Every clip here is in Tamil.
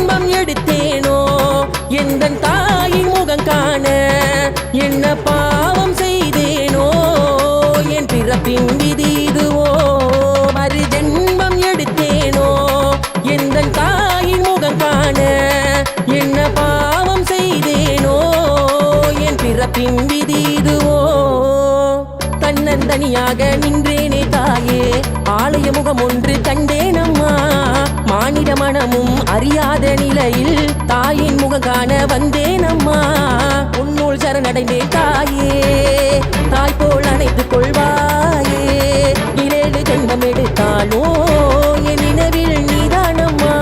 ஜென்மம் எடுத்தேனோ எந்தன் தாயின் முகம் காண என்ன பாவம் செய்தேனோ என் பிறப்பின் விதி இதுவோ மறு ஜென்மம் எடுத்தேனோ எந்தன் தாயின் முகம் காண என்ன பாவம் செய்தேனோ என் பிறப்பின் விதி இதுவோ தன்னந்தனியாக நின்றேனே தாயே ஆலய முகம் ஒன்று கண்டேனம்மா மானிட மனமும் அறியாத நிலையில் தாயின் முகம் காண வந்தேனம்மா உன்னுள் சரணடைந்தேன் தாயே தாய் போல் அணைத்துக் கொள்வாயே 7 ஜென்மம் எடுத்தாலோ என் நினைவில் நீதானம்மா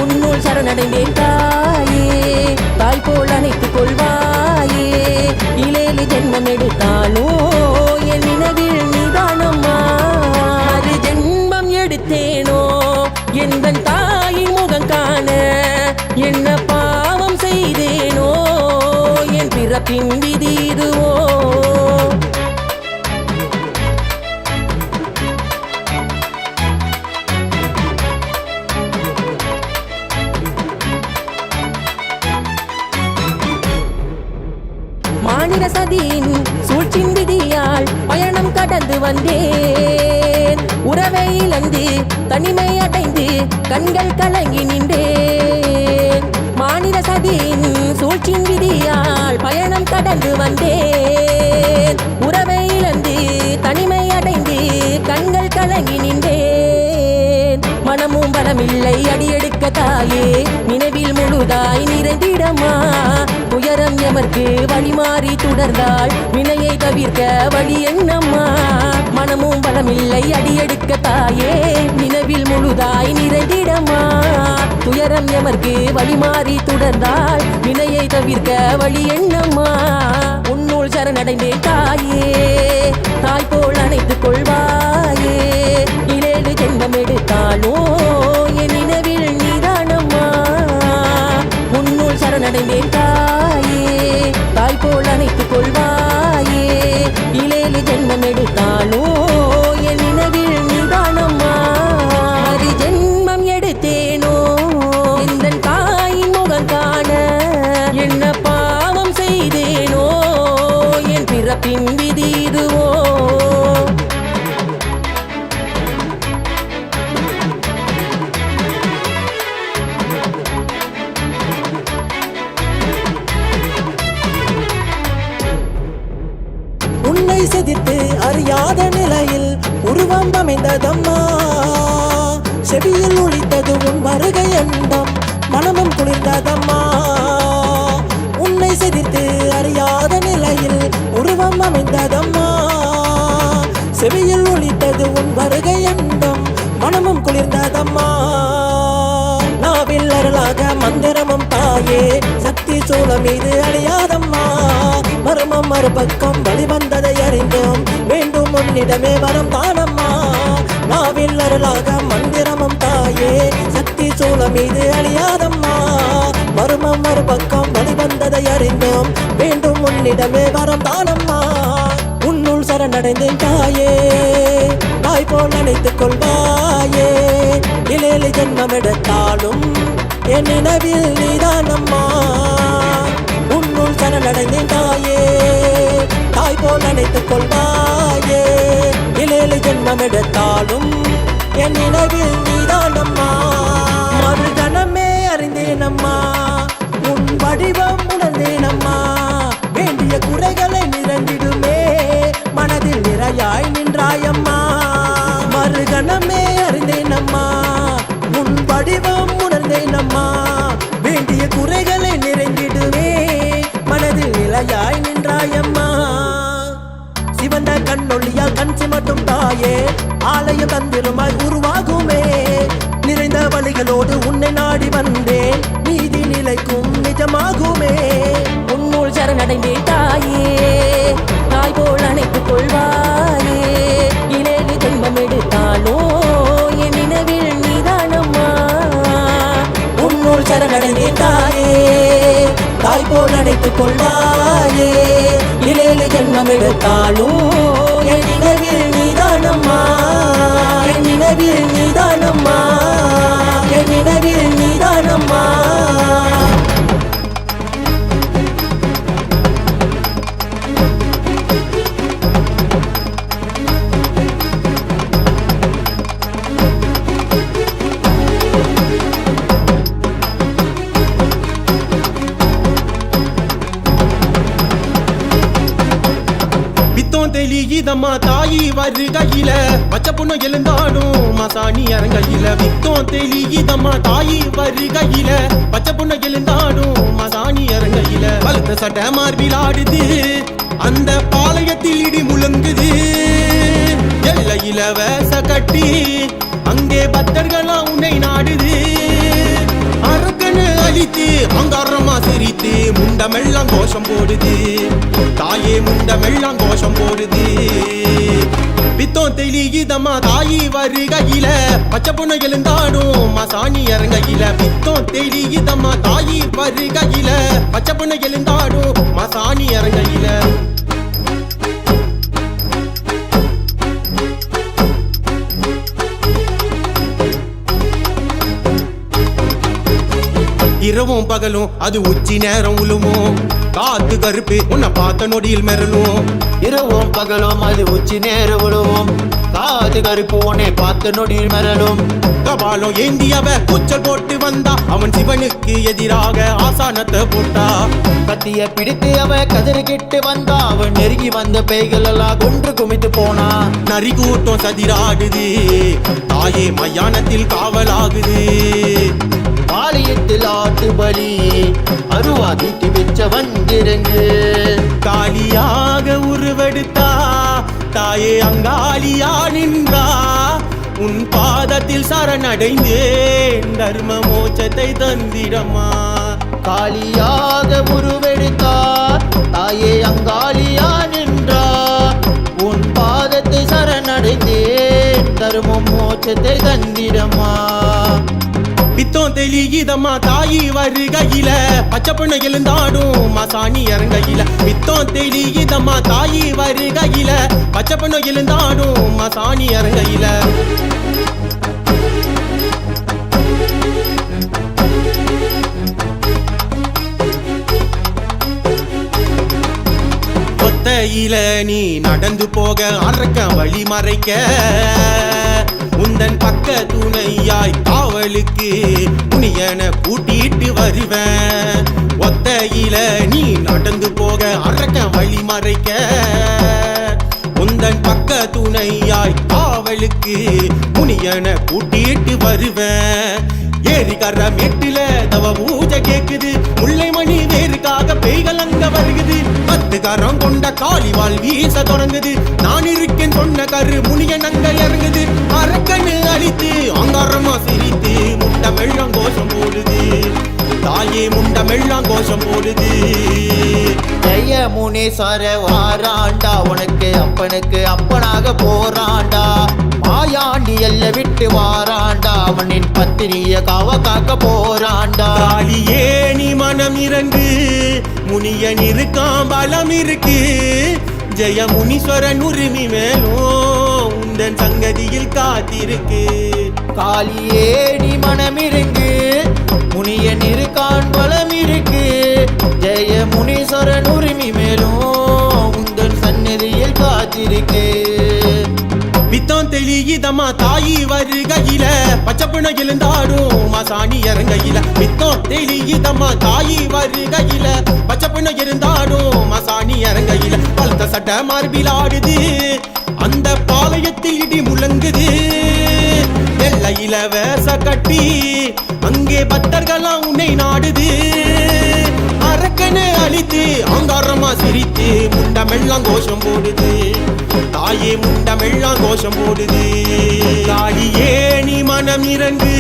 உன்னுள் சரணடைந்தேன் தாயே தாய் போல் அணைத்துக் கொள்வாயே 7 ஜென்மம் எடுத்தாலோ என் நினைவில் நீதானம்மா அது ஜென்மம் எடுத்தேனோ எந்தன் தாயின் முகம் காண என்ன பாவம் செய்தேனோ என் பிறப்பின் விதி இதுவோ மானிட சதியின் சூழ்ச்சின் விதியால் பயணம் கடந்து வந்தேன் உறவை இழந்து தனிமை அடைந்து கண்கள் கலங்கி நின்றேன் மானிட சதியின் சூழ்ச்சின் விதியால் பயணம் கடந்து வந்தேன் உறவை இழந்து தனிமை அடைந்து கண்கள் கலங்கி நின்றேன் மனமும் பலமில்லை அடியெடுக்க தாயே நினைவில் முழுதாய் நிறைந்திடமா துயரம் எமர்க்கு வழி மாறி தொடர்ந்தால் வினையை தவிர்க்க வழி என்னம்மா மனமும் பலமில்லை அடியெடுக்க தாயே நினைவில் முழுதாய் நிறைந்திடமா துயரம் எமர்க்கு வழி மாறி தொடர்ந்தால் வினையை தவிர்க்க வழி என்னம்மா உன்னுள் சரணடைந்தேன் தாயே தாய் போல் அணைத்துக் கொள்வாயே 7 ஜென்மம் எடுத்தாலோ என் நினைவில் நீதானம்மா உன்னுள் சரணடைந்தேன் தாயே தாய் போல் அணைத்துக் கொள்வாயே 7 ஜென்மம் எடுத்தாலோ என் நினைவில் நீதானம்மா அது ஜென்மம் எடுத்தேனோ எந்தன் தாயின் முகம் காண என்ன பாவம் செய்தேனோ என் பிறப்பின் விதி இதுவோ உன்னை செதித்து அறியாத நிலையில் உருவம் அமைந்ததம்மா செவியில் ஒழித்தது உன் வருகை எண்ணம் மனமும் குளிர்ந்ததம்மா உன்னை செதித்து அறியாத நிலையில் உருவம் அமைந்ததம்மா செவியில் ஒழித்தது உன் வருகை எண்ணம் மனமும் குளிர்ந்ததம்மா நாவில் அருளாக மந்திரமும் தாயே சக்தி சூழம் மீது அழியாதம்மா மர்மம் மறுபக்கம் வழிவந்ததை அறிந்தோம் வேண்டும் உன்னிடமே வரம் தானம்மா நாவில் அருளாக மந்திரமும் தாயே சக்தி சூழம் மீது அழியாதம்மா மர்மம் மறுபக்கம் வழிவந்ததை அறிந்தோம் வேண்டும் உன்னிடமே வரம் தானம்மா உன்னுள் சரணடைந்தேன் தாயே தாய் போல் நினைத்துக் கொள்வாயே 7 ஜென்மம் எடுத்தாலும் என் நினைவில் நீதானம்மா உன்னுள் சரணடைந்தேன் தாயே தாய் போல் நினைத்துக் கொள்வாயே 7 ஜென்மம் எடுத்தாலும் என் நினைவில் நீதானம்மா மறு கணமே அறிந்தேனம்மா உன் வடிவம் உணர்ந்தேனம்மா வேண்டிய குறைகளை நிறைந்திடுமே மனதில் நிறையாய் நின்றாயம்மா மறு கணமே அறிந்தேனம்மா உன் வடிவம் உணர்ந்தேனம்மா வேண்டிய குறைகளை நிறைந்திடுமே மனதில் நிலையாய் நின்றாயம்மா சிவந்த கண்ணொழியால் கண் சிமட்டும் தாயே ஆலயம் தந்திருமாய் உருவாகுமே நிறைந்த வழிகளோடு உன்னை நாடி வந்தேன் நீதி நிலைக்கும் நிஜமாகுமே உன்னுள் சரணடைந்தேன் தாயே தாய் போல் அணைத்துக் கொள்வாயே 7 ஜென்மம் எடுத்தாலோ என் நினைவில் நீதானம்மா உன்னுள் சரணடைந்தேன் தாயே தாய் போல் அணைத்துக் கொள்வாயே 7 ஜென்மம் எடுத்தாலும் என் நினைவில் நீதானம்மா என் நினைவில் நீதானம்மா என் நினைவில் நீதான் தெளியுதம்மா தாயி வருகையில பச்சை பொண்ணு எழுந்தாடும் மசாணி அரங்கையில வித்தோம் தெளியுதம்மா தாயி வருகையில பச்சை பொண்ணு எழுந்தாடும் மசாணி அரங்கையில பழுத்த சட்டை மார்பில் ஆடுது அந்த பாளையத்தில் இடி முழங்குது எல்லையில வேச கட்டி அங்கே பக்தர்களா உன்னை நாடுது அரக்கனு அழித்து அங்காரமா சிரித்து முண்டமெல்லாம் கோஷம் போடுது தாயே முண்டமெல்லாம் கோஷம் போடுது பித்தோம் தெளியுதம்மா தாயி வருகையில பச்சை பொண்ணு எழுந்தாடும் மசாணி இறங்கையில பித்தோம் தெளியுதம்மா தாயி வருகையில பச்சை பொண்ணு எழுந்தாடும் மசாணி இறங்கையில இரவும் பகலும் அது உச்சி நேரம் உழுவும் காத்து கருப்பு உன்னை பார்த்த நொடியில் மெரலும் இரவும் பகலும் அது உச்சி நேரம் விழுவும் காது கருப்பு உன்னை பார்த்த நொடியில் மரலும் கபாலம் ஏந்தியவ கூச்சல் போட்டு வந்தா அவன் சிவனுக்கு எதிராக ஆசானத்தை போட்டா கத்திய பிடித்து அவ கதறிக்கிட்டு வந்தா அவன் நெருங்கி வந்த பேய்கள் எல்லாம் கொன்று குமித்து போனா நரி கூட்டம் சதிராடுது தாயே மயானத்தில் காவலாகுது பாளையத்தில் ஆட்டு பலி அருவாதிட்டு வச்ச வந்திருங்கு காளியாக உருவெடுத்தா தாயே அங்காளியா நின்றா உன் பாதத்தில் சரணடைந்தேன் தர்ம மோட்சத்தை தந்திடம்மா காளியாக உருவெடுத்தா தாயே அங்காளியா நின்றா உன் பாதத்தை சரணடைந்தேன் தர்ம மோட்சத்தை தந்திடம்மா பித்தோம் தெளியுதம்மா தாயி வருகையில பச்சை பொண்ணு எழுந்தாடும் மசாணி இறங்கையில பித்தோம் தெளியுதம்மா தாயி வருகையில பச்சை பொண்ணு எழுந்தாடும் மசாணி இறங்கையில ஒத்தையில நீ நடந்து போக அரக்க வழி மறைக்க உந்தன் பக்க துணையாய் காவலுக்கு புனியன கூட்டிட்டு வருவேன் ஒத்தையில நீ நடந்து போக அரக்க வழி மறைக்க உந்தன் பக்க துணையாய் காவலுக்கு புனியன கூட்டிட்டு வருவேன் ஏரிக்கர மேட்டில தவ பூஜை கேக்குது முல்லை மணி வேறுக்காக பேய்கள் அங்க வருகுது 10 கரம் கொண்ட காளிவாள் வீச தொடங்குது நான் இருக்கேன் சொன்ன கரு முனியன் அங்க இறங்குது அரக்கனு அழித்து அங்காரமா சிரித்து முண்டமெல்லாம் கோஷம் போடுது தாயே முண்டமெல்லாம் கோஷம் போடுது ஜெய முனீஸ்வர வாராண்டா உனக்கு அப்பனுக்கு அப்பனாக போறாண்டா மாயாண்டி எல்ல விட்டு வாராண்டா அவனின் பத்தினிய காவ காக்க போறாண்டா காளியே நீ மனம் இறங்கு முனியன் இருக்காம் பலம் இருக்கு ஜெய முனீஸ்வரன் உரிமை மேலும் உந்தன் சங்கதியில் காத்திருக்கு காளியே நீ மனமிருங்கு முனியன் இருக்கான் பலம் இருக்கு ஜெய முனீஸ்வரன் உரிமை மேலும் உந்தன் சந்நிதியில் காத்திருக்கு பித்தோம் தெளியுதம்மா தாயி வருகையில பச்சை பொண்ணு எழுந்தாடும் மசாணி இறங்கையில பித்தோம் தெளியுதம்மா தாயி வருகையில பச்சை பொண்ணு எழுந்தாடும் மசாணி இறங்கையில பழுத்த சட்டை மார்பில் ஆடுது அந்த பாளையத்தில் இடி முழங்குது எல்லையில வேச கட்டி அங்கே பக்தர்களா உன்னை நாடுது அரக்கனை அழித்து அங்காரமா சிரித்து முண்டமெல்லாம் கோஷம் போடுது தாயே முண்டமெல்லாம் கோஷம் போடுது காளியே நீ மனம் இறங்கு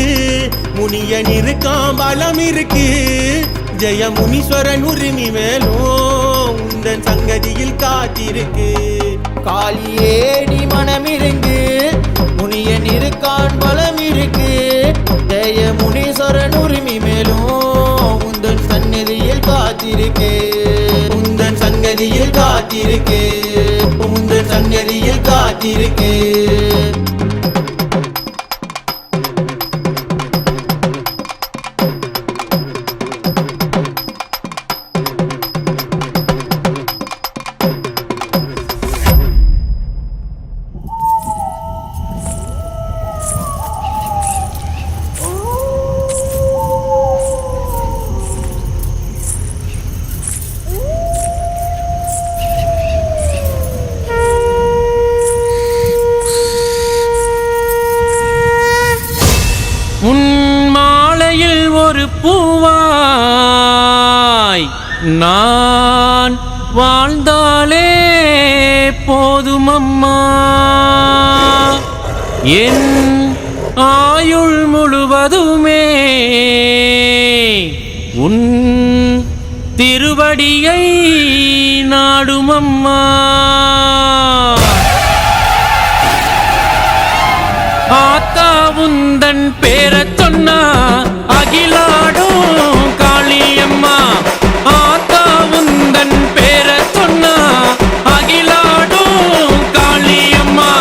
முனியன் இருக்காம் பலம் இருக்கு ஜெய முனீஸ்வரன் உரிமை மேலும் உந்தன் சங்கதியில் காத்திருக்கு காளியே நீ மனமிருங்கு முனியன் இருக்கான் பலம் இருக்கு ஜெய முனீஸ்வரன் உரிமை மேலும் உந்தன் சந்நிதியில் காத்திருக்கு உந்தன் சங்கதியில் காத்திருக்கு உந்தன் சந்நிதியில் காத்திருக்கு ஒரு பூவாய் நான் வாழ்ந்தாலே போதுமம்மா. என் ஆயுள் முழுவதுமே உன் திருவடியை நாடுமம்மா. ஆத்தா உந்தன் பேரச் சொன்னா அகிலாடும் காளியம்மா. ஆத்தா உந்தன் பேரச் சொன்னா அகிலாடும் காளியம்மா.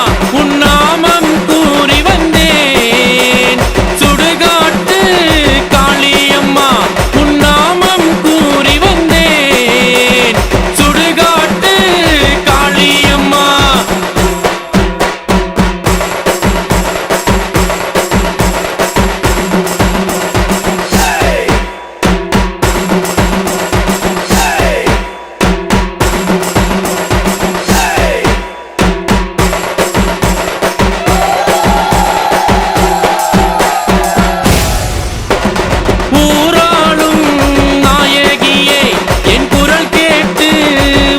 உன் நாமம் கூறி வந்தேன் சுடுகாட்டு காளியம்மா. உன் நாமம் கூறி வந்தேன் சுடுகாட்டு காளியம்மா. ஊராளும் நாயகியே என் குரல் கேட்டு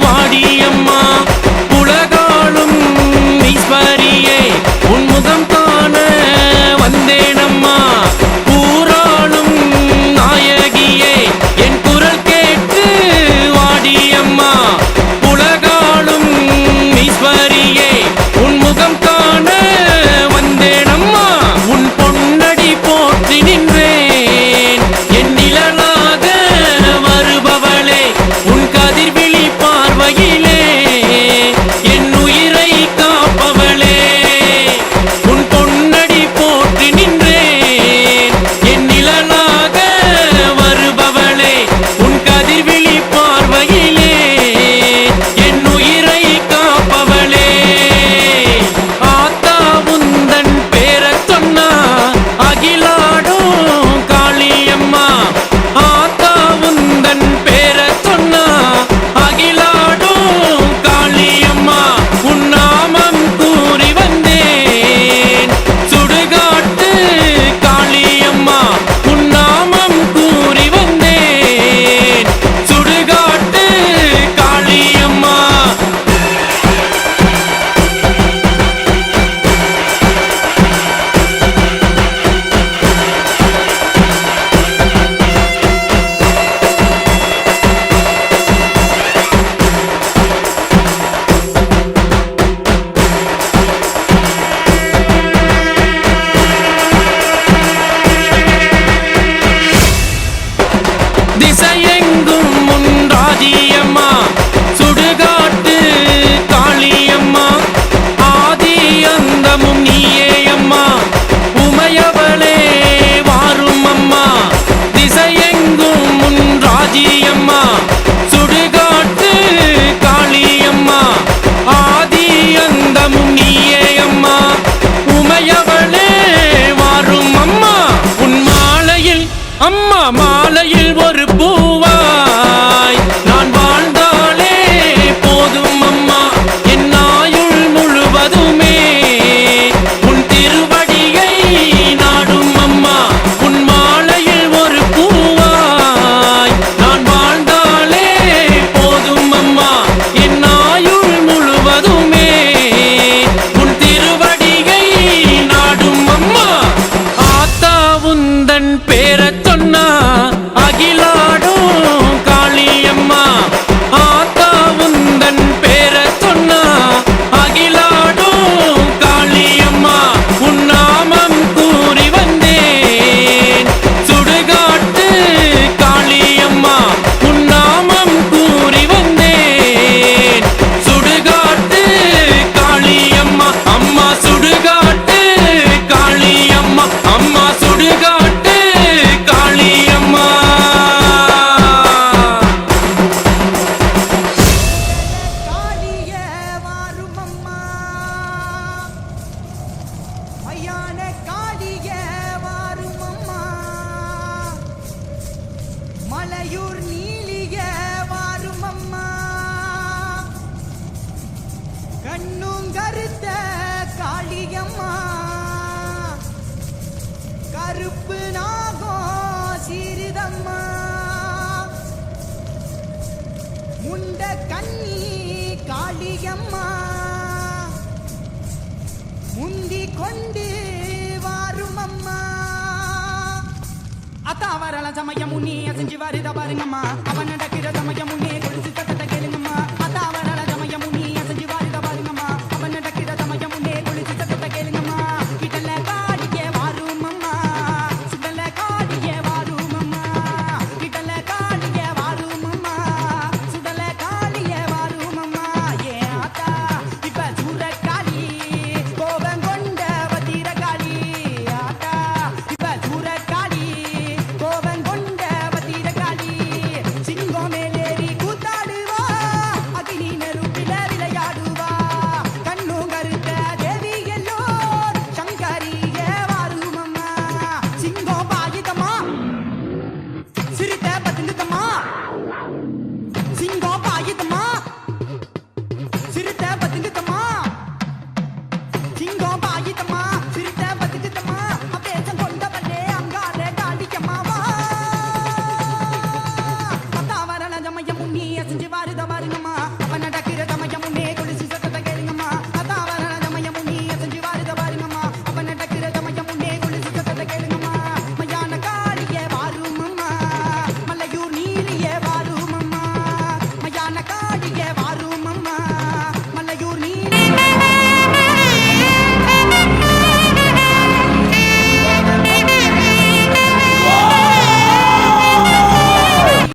வாடியம்மா. உலகாளும் ஈஸ்வரியே உன் முகம் காண வந்தேனம்மா. ஊராளும் நாயகியே என் குரல் கேட்டு வாடியம்மா. உலகாளும் ஈஸ்வரியே உன் முகம் காண வந்தேனம்மா. உன் பொன்னடி போற்றி நின்றேன் என் நிழலாக வருபவளே. உன் கதிர்விழி பார்வையிலே என் உயிரை காப்பவளே. உன் பொன்னடி போற்றி நின்றேன் என் நிழலாக வருபவளே. உன் கதிர்விழி பார்வையிலே என் உயிரை காப்பவளே. ஆத்தா உந்தன் பேரச் சொன்னா அகிலாடும் காளியம்மா. ஆத்தா உந்தன் பேரச் சொன்னா அகிலாடும் காளியம்மா. உன் நாமம் கூறி வந்தேன் சுடுகாட்டு காளியம்மா. உன் நாமம் கூறி வந்தேன் சுடுகாட்டு காளியம்மா. திசையெங்கும் உன் ராஜியம்மா. சுடுகாட்டு காளியம்மா. ஆதி அந்தமும் நீயேயம்மா. உமையவளே வாரும் அம்மா. திசையெங்கும் உன் ராஜியம்மா. சுடுகாட்டு காளியம்மா. ஆதி அந்தமும் நீயேயம்மா. உமையவளே வாரும் அம்மா. உன் மாலையில் அம்மா மாலையில் ஒரு பூவாய் நான் வாழ்ந்தாலே போதும் அம்மா. என் ஆயுள் முழுவதுமே உன் திருவடியை நாடும் அம்மா. உன் மாலையில் ஒரு பூவாய் நான் வாழ்ந்தாலே போதும் அம்மா. என் ஆயுள் முழுவதுமே உன் திருவடியை நாடும் அம்மா. ஆத்தா உந்தன் பேரச் சொன்னா அகிலாடும் காளியம்மா. ஆத்தா உந்தன் பேரச் சொன்னா அகிலாடும் காளியம்மா. உன் நாமம் கூறி வந்தேன் சுடுகாட்டு காளியம்மா. உன் நாமம் கூறி வந்தேன் சுடுகாட்டு காளியம்மா. அம்மா சுடுகாட்டு காளியம்மா. அம்மா சுடுகாட்டு காளியம்மா. காளியே வாரும் அம்மா. மையான காளியே வாரும் அம்மா. மலையூர் நீலியே வாரும் அம்மா. கண்ணும் கருத்த காளியம்மா. கருப்பு நாகம் சீரி கண்ணி காளியம்மா முந்தி கொண்டு வாரும் அம்மா அத்தா வரல சமயம் முன்னி செஞ்சு வருத பாருங்கம்மா